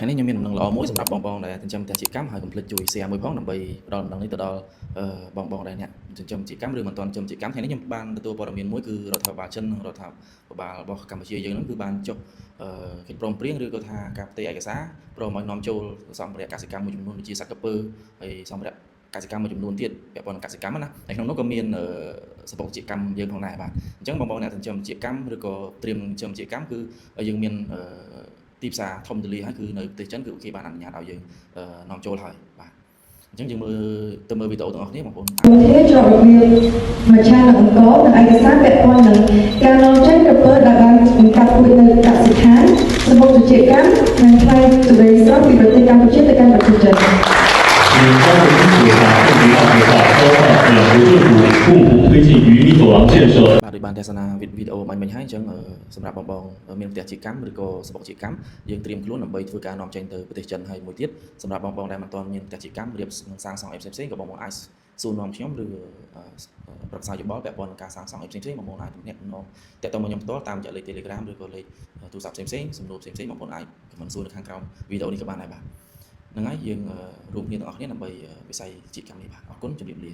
ថ្ងៃនេះខ្ញុំមានដំណឹងល្អមួយសម្រាប់បងៗដែលចិញ្ចឹមផ្ទះជាកម្មហើយកុំភ្លេចជួយ share មួយផងដើម្បីផ្ដល់ដំណឹងនេះទៅដល់បងៗដែលអ្នកចិញ្ចឹមជាកម្មឬមិនទាន់ចិញ្ចឹមជាកម្មថ្ងៃនេះខ្ញុំបានទទួលព័ត៌មានមួយគឺរដ្ឋាភិបាលចិននិងរដ្ឋាភិបាលរបស់កម្ពុជាយើងហ្នឹងគឺបានចុះកិច្ចព្រមព្រៀងឬក៏ថាការផ្ទេរឯកសារព្រមឲ្យនាំចូលសម្ភារៈកសិកម្មមួយចំនួនដូចជាសត្វក្រពើហើយសម្ភារៈកសិកម្មមួយចំនួនទៀតពាក់ព័ន្ធនឹងកសិកម្មណាហើយក្នុងនោះក៏មានសបុកជាកម្មយើងផងដែរបាទអញ្ចឹងបងៗអ្នកចិញ្ចឹមជាកម្មឬក៏ត្រៀមចិញ្ចឹមជាកម្មគឺយើងមានទីផ្សារធំទូលាយហើយគឺនៅប្រទេសចិនគឺគេបានអនុញ្ញាតឲ្យយើងនាំចូលហើយបាទអញ្ចឹងយើងមើលវីដេអូទាំងអស់គ្នាបងប្អូនប្រទេសជាប់របៀបមជ្ឈមណ្ឌលអង្គរនិងឯកសារពាក់ព័ន្ធនឹងការនាំចេញក្រពើដែលបានបង្កាត់ពូជនៅកសិដ្ឋានសមុទ្រជាកម្មនិងផ្លែទុរេស្រស់ពីប្រទេសកម្ពុជាទៅកាន់ប្រទេសចិន以高度经济法证明大计划高校两国政府共同推进鱼米走廊建设បាទដូចបានទស្សនាវីដេអូបាញ់មិញហើយអញ្ចឹងសម្រាប់បងមានផ្ទះជាកម្មឬក៏សបុកជាកម្មយើងត្រៀមខ្លួនដើម្បីធ្វើការនាំចេញទៅប្រទេសចិនហើយមួយទៀតសម្រាប់បងដែលមិនទាន់មានផ្ទះជាកម្មរៀបនឹងសាងសង់អីផ្សេងៗក៏បងអាចសួរនាំខ្ញុំឬប្រឹក្សាយោបល់ពាក់ព័ន្ធនឹងការសាងសង់អីផ្សេងៗបងអាចទំនាក់ទំនងតាក់ទងមកខ្ញុំផ្ទាល់តាមរយៈលេខ Telegram ឬក៏លេខទូរស័ព្ទផ្សេងៗសំណួរផ្សេងៗបងអាចខមមិនសួរនៅខាងក្រោមវីដេអូនេះក៏បានដែរបាទហ្នឹងហើយយើងរួមគ្នាទាំងអស់គ្នាដើម្បីវិស័យជាកម្មនេះបាទអរគុណជម្រាបលា